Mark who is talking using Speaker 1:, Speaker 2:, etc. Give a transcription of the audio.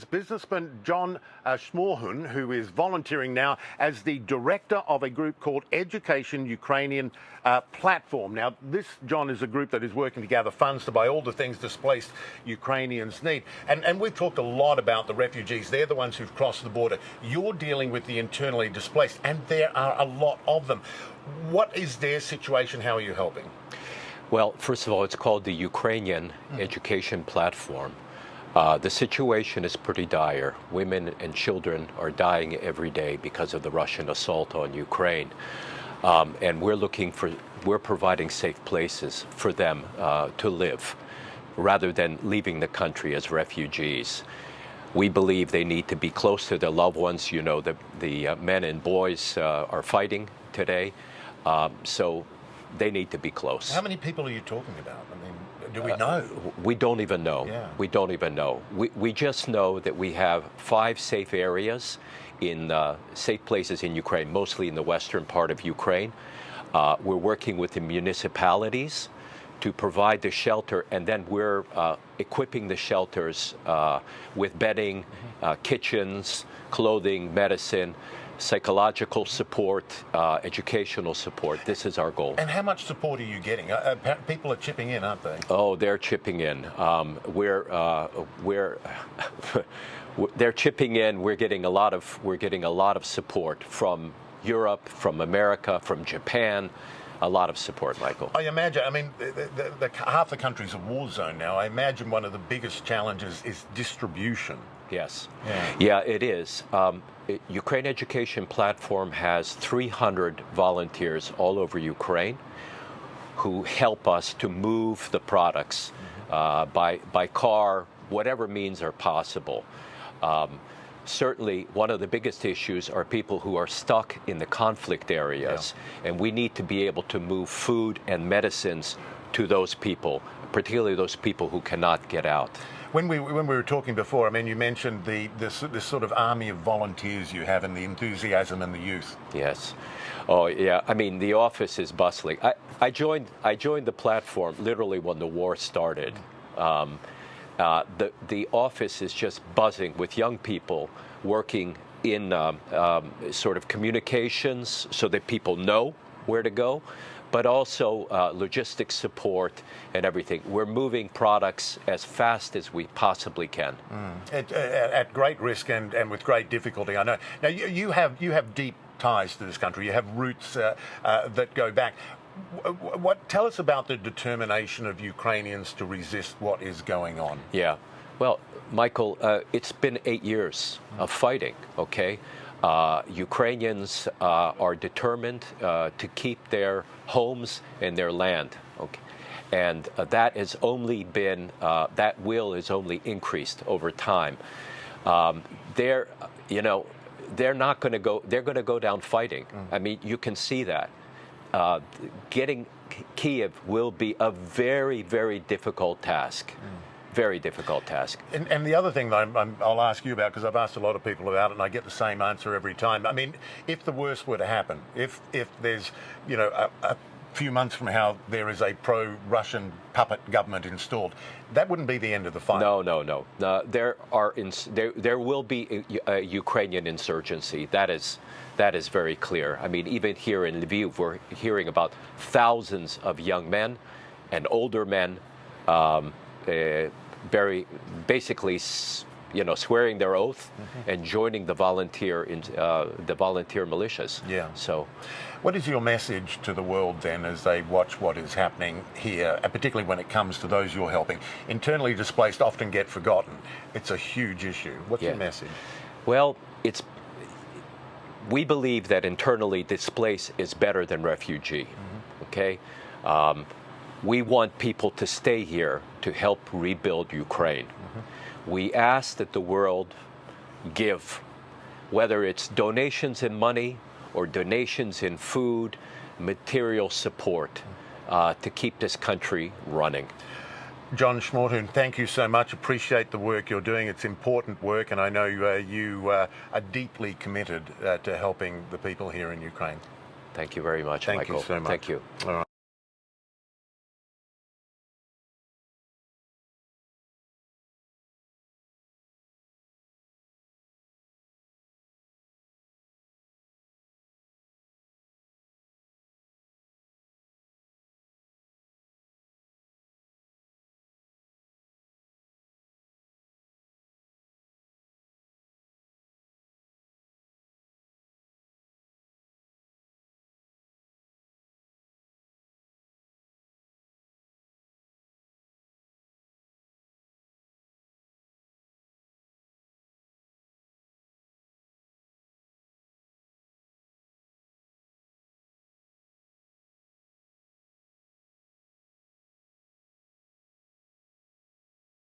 Speaker 1: It's businessman John Shmorhun, who is volunteering now as the director of a group called Education Ukrainian Platform. Now, this, John, is a group that is working to gather funds to buy all the things displaced Ukrainians need. And we've talked a lot about the refugees. They're the ones who've crossed the border. You're dealing with the internally displaced, and there are a lot of them. What is their situation? How are you helping?
Speaker 2: Well, first of all, it's called the Ukrainian Education Platform. The situation is pretty dire. Women and children are dying every day because of the Russian assault on Ukraine. And we're providing safe places for them to live rather than leaving the country as refugees. We believe they need to be close to their loved ones. You know, the men and boys are fighting today. So they need to be close.
Speaker 1: How many people are you talking about? I mean, do we know?
Speaker 2: We don't even know.
Speaker 1: Yeah.
Speaker 2: We don't even know. We just know that we have 5 safe areas in safe places in Ukraine, mostly in the western part of Ukraine. We're working with the municipalities to provide the shelter, and then we're equipping the shelters with bedding, kitchens, clothing, medicine, psychological support, educational support. This is our goal.
Speaker 1: And how much support are you getting? People are chipping in, aren't they?
Speaker 2: Oh, they're chipping in. They're chipping in. We're getting a lot of support from Europe, from America, from Japan. A lot of support, Michael.
Speaker 1: I imagine, I mean, half the country's a war zone now. I imagine one of the biggest challenges is distribution.
Speaker 2: Yes. Yeah, it is. Ukraine Education Platform has 300 volunteers all over Ukraine who help us to move the products by car, whatever means are possible. Certainly, one of the biggest issues are people who are stuck in the conflict areas, and we need to be able to move food and medicines to those people, particularly those people who cannot get out.
Speaker 1: When we were talking before, I mean, you mentioned this sort of army of volunteers you have and the enthusiasm and the youth.
Speaker 2: Yes. Oh, yeah. I mean, the office is bustling. I joined the platform literally when the war started. The office is just buzzing with young people working in sort of communications so that people know where to go, but also logistics support and everything. We're moving products as fast as we possibly can.
Speaker 1: At great risk and with great difficulty, I know. Now, you have deep ties to this country. You have roots that go back. Tell us about the determination of Ukrainians to resist what is going on.
Speaker 2: Yeah. Well, Michael, it's been 8 years of fighting, okay? Ukrainians are determined to keep their homes and their land, okay? And that has only been, that will has only increased over time. They're not going to go, they're going to go down fighting. I mean, you can see that. Getting Kiev will be a very, very difficult task. Very difficult task.
Speaker 1: And the other thing that I'll ask you about, because I've asked a lot of people about it and I get the same answer every time. I mean, if the worst were to happen, if there's, you know, a few months from now there is a pro-Russian puppet government installed, that wouldn't be the end of the fight.
Speaker 2: No. There will be a Ukrainian insurgency. That is very clear. I mean, even here in Lviv, we're hearing about thousands of young men and older men, basically, swearing their oath and joining the volunteer militias.
Speaker 1: Yeah.
Speaker 2: So,
Speaker 1: what is your message to the world then as they watch what is happening here, and particularly when it comes to those you're helping? Internally displaced often get forgotten. It's a huge issue. What's your message?
Speaker 2: Well, we believe that internally displaced is better than refugee. Okay. We want people to stay here to help rebuild Ukraine. We ask that the world give, whether it's donations in money or donations in food, material support, to keep this country running.
Speaker 1: John Shmorhun, thank you so much. Appreciate the work you're doing. It's important work, and I know you are deeply committed to helping the people here in Ukraine.
Speaker 2: Thank you very much, Michael.
Speaker 1: Thank you so much.
Speaker 2: Thank you.
Speaker 1: All right.